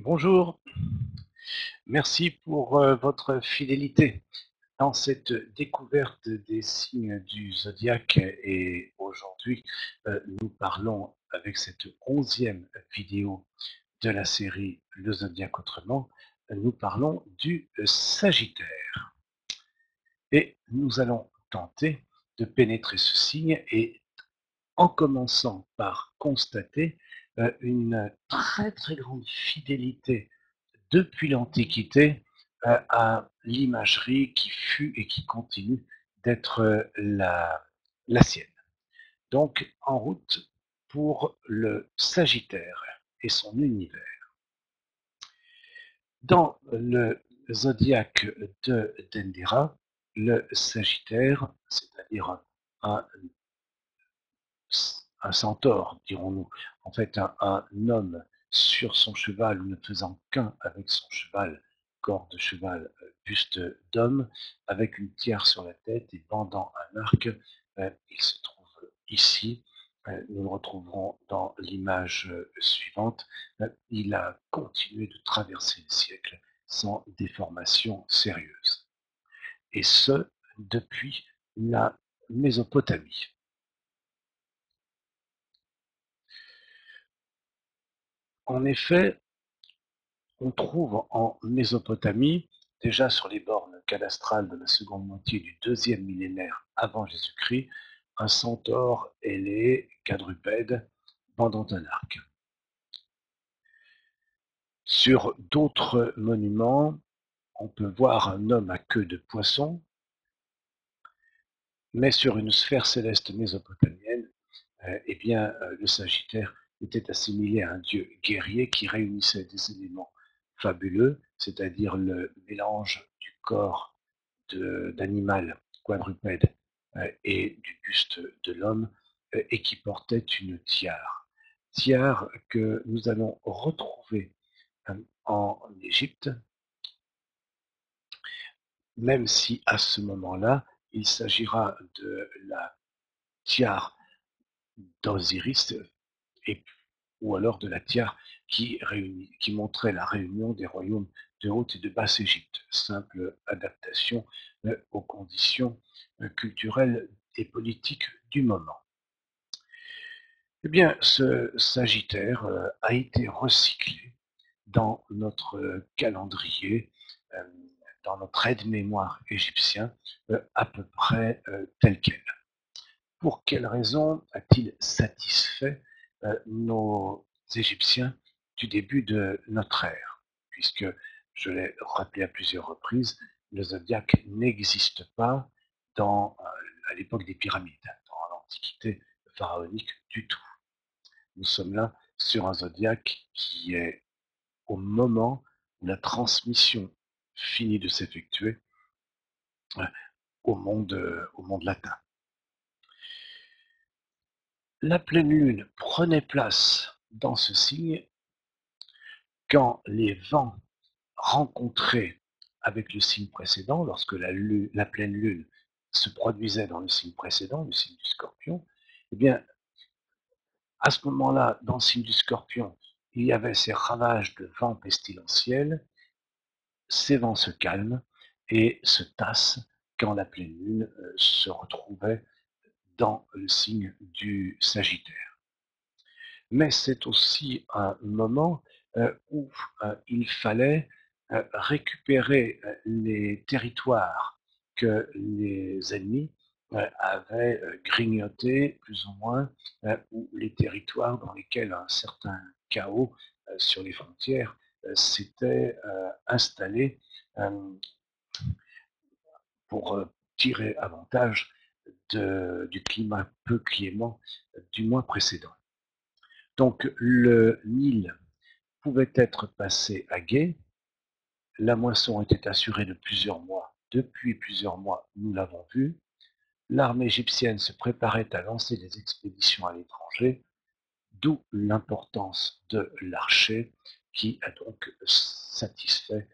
Bonjour, merci pour votre fidélité dans cette découverte des signes du zodiaque et aujourd'hui nous parlons avec cette 11e vidéo de la série Le zodiaque autrement, nous parlons du Sagittaire et nous allons tenter de pénétrer ce signe et en commençant par constater une très très grande fidélité depuis l'Antiquité à l'imagerie qui fut et qui continue d'être la sienne. Donc, en route pour le Sagittaire et son univers. Dans le zodiaque de Dendera, le Sagittaire, c'est-à-dire un un centaure, dirons-nous, en fait un homme sur son cheval ou ne faisant qu'un avec son cheval, corps de cheval, buste d'homme, avec une tiare sur la tête et pendant un arc. Il se trouve ici. Nous le retrouverons dans l'image suivante. Il a continué de traverser les siècles sans déformation sérieuse. Et ce, depuis la Mésopotamie. En effet, on trouve en Mésopotamie, déjà sur les bornes cadastrales de la seconde moitié du deuxième millénaire avant Jésus-Christ, un centaure ailé quadrupède pendant un arc. Sur d'autres monuments, on peut voir un homme à queue de poisson, mais sur une sphère céleste mésopotamienne, le Sagittaire était assimilé à un dieu guerrier qui réunissait des éléments fabuleux, c'est-à-dire le mélange du corps d'animal quadrupède et du buste de l'homme, et qui portait une tiare. Tiare que nous allons retrouver en Égypte, même si à ce moment-là, il s'agira de la tiare d'Osiris et ou alors de la tiare qui montrait la réunion des royaumes de Haute et de Basse-Égypte, simple adaptation aux conditions culturelles et politiques du moment. Eh bien, ce Sagittaire a été recyclé dans notre calendrier, euh, dans notre aide-mémoire égyptien, à peu près tel quel. Pour quelle raison a-t-il satisfait nos Égyptiens du début de notre ère? Puisque, je l'ai rappelé à plusieurs reprises, le zodiaque n'existe pas à l'époque des pyramides, dans l'Antiquité pharaonique du tout. Nous sommes là sur un zodiaque qui est au moment où la transmission finit de s'effectuer euh, au monde latin. La pleine lune prenait place dans ce signe quand les vents rencontrés avec le signe précédent, lorsque la pleine lune se produisait dans le signe précédent, le signe du Scorpion, eh bien, à ce moment-là, dans le signe du Scorpion, il y avait ces ravages de vents pestilentiels. Ces vents se calment et se tassent quand la pleine lune se retrouvait dans le signe du Sagittaire. Mais c'est aussi un moment où il fallait récupérer les territoires que les ennemis avaient grignotés plus ou moins, ou les territoires dans lesquels un certain chaos sur les frontières s'était installé euh, pour tirer avantage du climat peu clément du mois précédent. Donc le Nil pouvait être passé à gué, la moisson était assurée de plusieurs mois, depuis plusieurs mois, nous l'avons vu, l'armée égyptienne se préparait à lancer des expéditions à l'étranger, d'où l'importance de l'archer qui a donc satisfait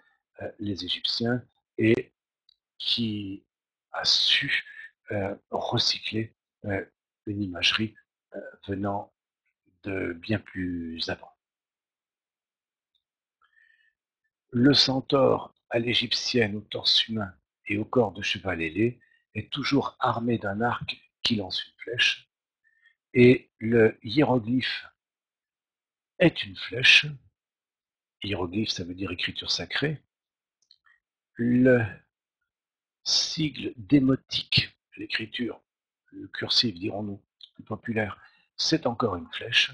les Égyptiens et qui a su recycler une imagerie venant de bien plus avant. Le centaure à l'égyptienne au torse humain et au corps de cheval ailé est toujours armé d'un arc qui lance une flèche, et le hiéroglyphe est une flèche. Hiéroglyphe, ça veut dire écriture sacrée. Le sigle démotique, l'écriture, le cursive dirons-nous, plus populaire, c'est encore une flèche.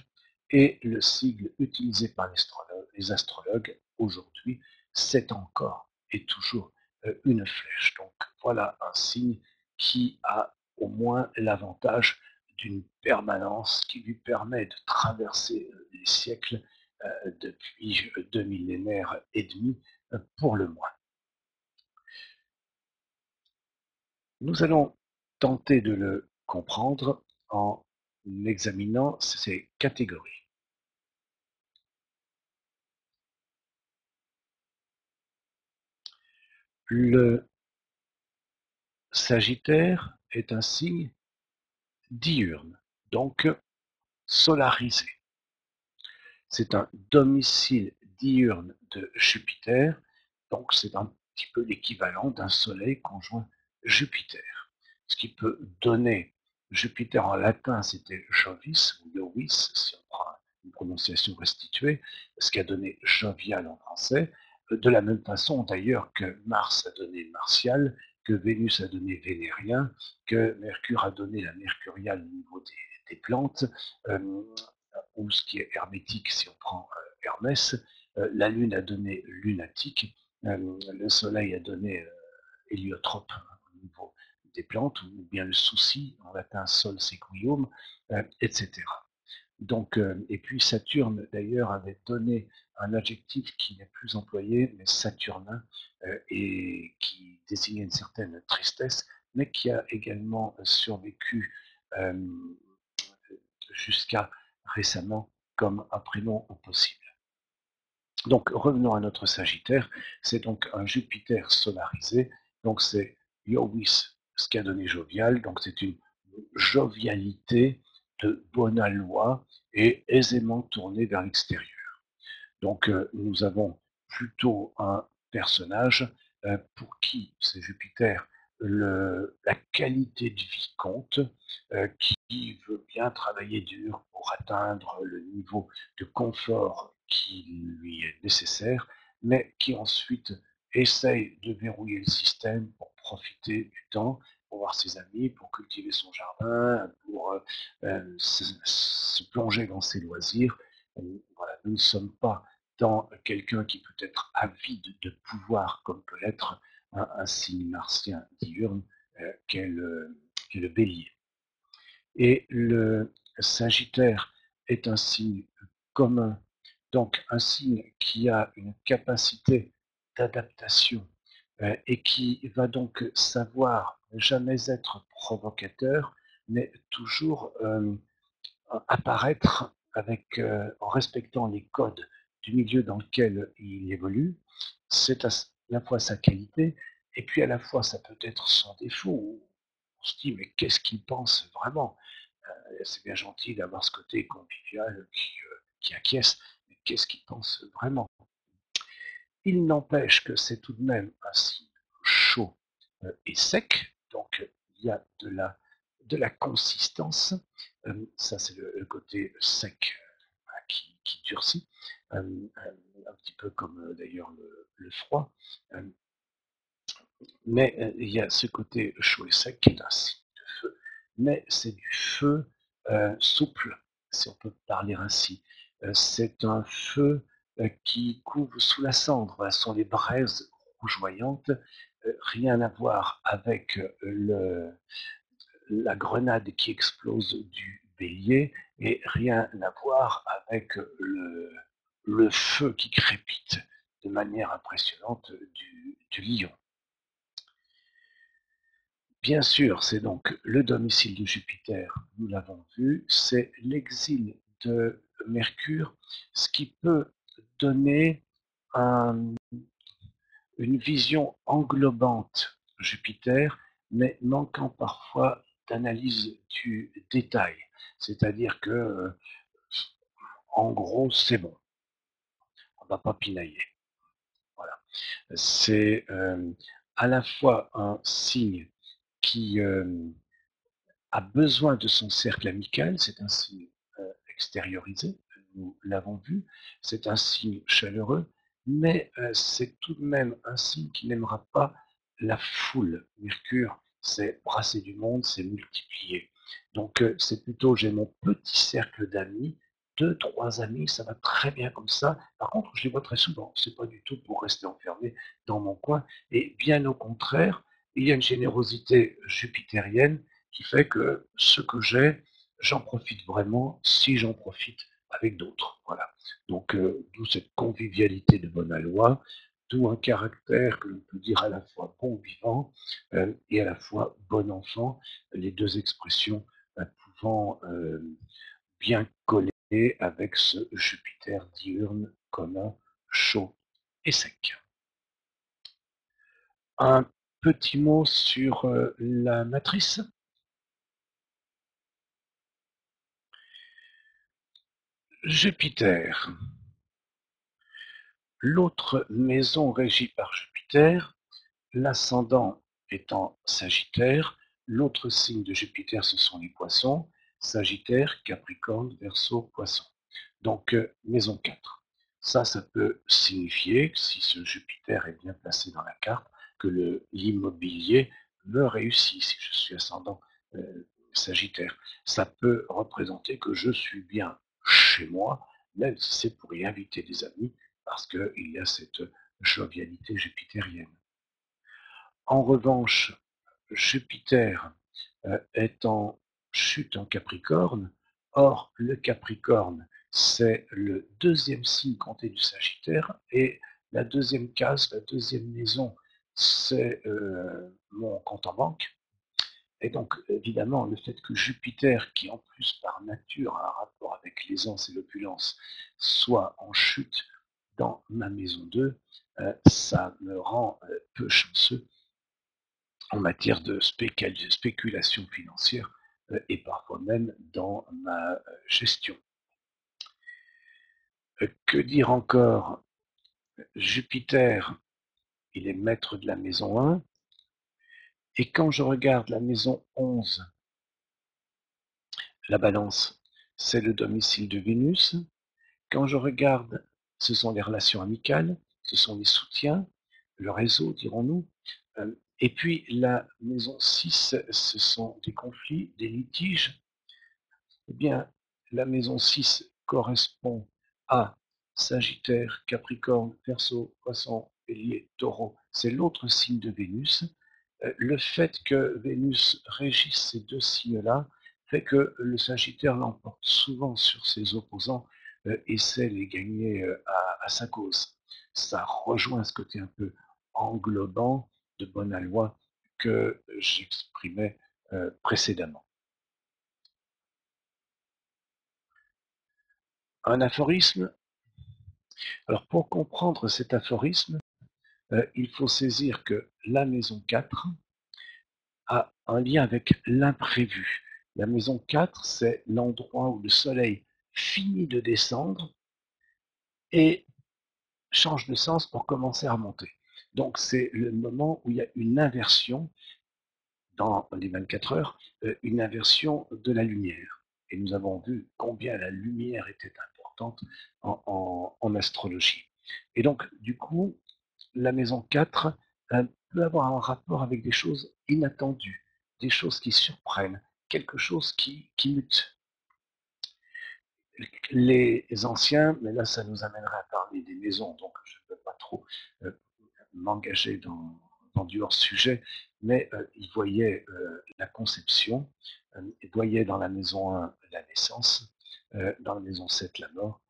Et le sigle utilisé par les astrologues aujourd'hui, c'est encore et toujours une flèche. Donc voilà un signe qui a au moins l'avantage d'une permanence qui lui permet de traverser les siècles depuis 2 millénaires et demi pour le moins. Nous allons tenter de le comprendre en examinant ces catégories. Le Sagittaire est un signe diurne, donc solarisé. C'est un domicile diurne de Jupiter, donc c'est un petit peu l'équivalent d'un Soleil conjoint Jupiter. Ce qui peut donner Jupiter en latin, c'était Jovis ou Jovis, si on prend une prononciation restituée, ce qui a donné jovial en français. De la même façon d'ailleurs que Mars a donné martial, que Vénus a donné vénérien, que Mercure a donné la mercuriale au niveau des plantes, euh, ou ce qui est hermétique si on prend Hermès. La Lune a donné lunatique, le Soleil a donné héliotrope au niveau des plantes, ou bien le souci, en latin sol sequium, etc. Donc, et puis Saturne d'ailleurs avait donné un adjectif qui n'est plus employé, mais saturnin, et qui désignait une certaine tristesse, mais qui a également survécu euh, jusqu'à récemment comme un prénom possible. Donc revenons à notre Sagittaire, c'est donc un Jupiter solarisé, donc c'est Jovis, ce qui a donné jovial, donc c'est une jovialité de bonne aloi et aisément tournée vers l'extérieur. Donc nous avons plutôt un personnage pour qui, c'est Jupiter, la qualité de vie compte, qui veut bien travailler dur pour atteindre le niveau de confort qui lui est nécessaire, mais qui ensuite essaye de verrouiller le système pour profiter du temps, pour voir ses amis, pour cultiver son jardin, pour se plonger dans ses loisirs. Voilà, nous ne sommes pas dans quelqu'un qui peut être avide de pouvoir, comme peut l'être un signe martien diurne qu'est le bélier. Et le Sagittaire est un signe commun, donc un signe qui a une capacité d'adaptation et qui va donc savoir ne jamais être provocateur, mais toujours apparaître avec, en respectant les codes du milieu dans lequel il évolue. C'est à la fois sa qualité et puis à la fois ça peut être son défaut. On se dit mais qu'est-ce qu'il pense vraiment? C'est bien gentil d'avoir ce côté convivial qui acquiesce, mais qu'est-ce qu'il pense vraiment? Il n'empêche que c'est tout de même un signe chaud et sec, donc il y a de la consistance, ça c'est le côté sec qui durcit, un petit peu comme d'ailleurs le froid, euh, mais il y a ce côté chaud et sec qui est un signe de feu, mais c'est du feu souple, si on peut parler ainsi. C'est un feu qui couve sous la cendre. Voilà, ce sont les braises rougeoyantes, rien à voir avec la grenade qui explose du bélier et rien à voir avec le feu qui crépite de manière impressionnante du lion. Bien sûr, c'est donc le domicile de Jupiter, nous l'avons vu, c'est l'exil de Mercure, ce qui peut donner un- une vision englobante de Jupiter, mais manquant parfois d'analyse du détail. C'est-à-dire que, en gros, c'est bon, on ne va pas pinailler. Voilà. C'est à la fois un signe qui a besoin de son cercle amical, c'est un signe extériorisé, nous l'avons vu, c'est un signe chaleureux, mais c'est tout de même un signe qui n'aimera pas la foule. Mercure, c'est brasser du monde, c'est multiplier. Donc c'est plutôt j'ai mon petit cercle d'amis, deux, trois amis, ça va très bien comme ça. Par contre, je les vois très souvent. C'est pas du tout pour rester enfermé dans mon coin. Et bien au contraire, il y a une générosité jupitérienne qui fait que ce que j'ai, j'en profite vraiment si j'en profite avec d'autres. Voilà. Donc, d'où cette convivialité de bonne aloi, d'où un caractère que l'on peut dire à la fois bon vivant et à la fois bon enfant, les deux expressions pouvant bien coller avec ce Jupiter diurne commun, chaud et sec. Un petit mot sur la matrice. Jupiter. L'autre maison régie par Jupiter, l'ascendant étant Sagittaire, l'autre signe de Jupiter, ce sont les poissons, Sagittaire, Capricorne, Verseau, Poisson. Donc, maison 4. Ça peut signifier, si ce Jupiter est bien placé dans la carte, que l'immobilier me réussit, si je suis ascendant Sagittaire. Ça peut représenter que je suis bien chez moi, même si c'est pour y inviter des amis, parce qu'il y a cette jovialité jupitérienne. En revanche, Jupiter est en chute en Capricorne. Or, le Capricorne, c'est le deuxième signe compté du Sagittaire et la deuxième case, la deuxième maison, c'est mon compte en banque. Et donc, évidemment, le fait que Jupiter, qui en plus par nature a un rapport avec l'aisance et l'opulence, soit en chute dans ma maison 2, ça me rend peu chanceux en matière de spéculation financière et parfois même dans ma gestion. Que dire encore? Jupiter, il est maître de la maison 1, et quand je regarde la maison 11, la balance, c'est le domicile de Vénus. Quand je regarde, ce sont les relations amicales, ce sont les soutiens, le réseau, dirons-nous. Et puis la maison 6, ce sont des conflits, des litiges. Eh bien, la maison 6 correspond à Sagittaire, Capricorne, Verseau, Poisson, Bélier, Taureau. C'est l'autre signe de Vénus. Le fait que Vénus régisse ces deux signes-là fait que le Sagittaire l'emporte souvent sur ses opposants et sait les gagner à sa cause. Ça rejoint ce côté un peu englobant de bonne aloi que j'exprimais précédemment. Un aphorisme. Alors pour comprendre cet aphorisme, il faut saisir que la maison 4 a un lien avec l'imprévu. La maison 4, c'est l'endroit où le soleil finit de descendre et change de sens pour commencer à monter. Donc c'est le moment où il y a une inversion dans les 24 heures, une inversion de la lumière. Et nous avons vu combien la lumière était importante en astrologie. Et donc, du coup, la maison 4 peut avoir un rapport avec des choses inattendues, des choses qui surprennent, quelque chose qui mute. Les anciens, mais là ça nous amènerait à parler des maisons, donc je ne peux pas trop euh, m'engager dans du hors-sujet, mais ils voyaient la conception, ils voyaient dans la maison 1 la naissance, dans la maison 7 la mort,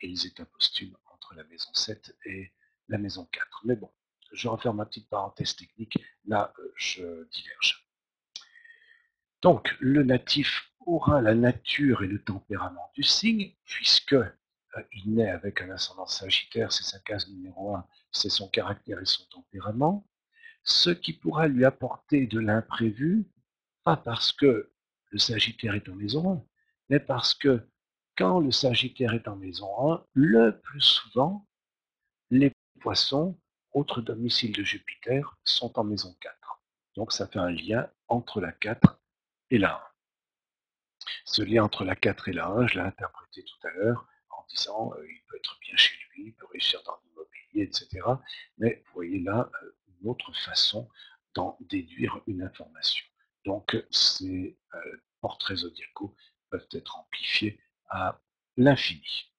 et ils étaient posthumes entre la maison 7 et la maison 4. Mais bon, je referme ma petite parenthèse technique, là je diverge. Donc, le natif aura la nature et le tempérament du signe, puisque il naît avec un ascendant sagittaire, c'est sa case numéro 1, c'est son caractère et son tempérament, ce qui pourra lui apporter de l'imprévu, pas parce que le sagittaire est en maison 1, mais parce que quand le sagittaire est en maison 1, le plus souvent, les poissons autres domiciles de Jupiter sont en maison 4. Donc ça fait un lien entre la 4 et la 1. Ce lien entre la 4 et la 1, je l'ai interprété tout à l'heure en disant il peut être bien chez lui, il peut réussir dans l'immobilier, etc. Mais vous voyez là une autre façon d'en déduire une information. Donc ces portraits zodiacaux peuvent être amplifiés à l'infini.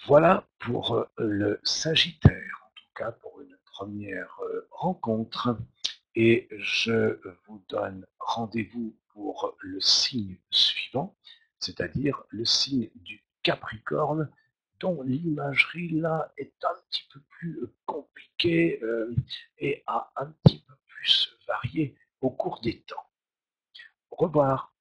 Voilà pour le Sagittaire, en tout cas pour une première rencontre. Et je vous donne rendez-vous pour le signe suivant, c'est-à-dire le signe du Capricorne, dont l'imagerie là est un petit peu plus compliquée et a un petit peu plus varié au cours des temps. Au revoir.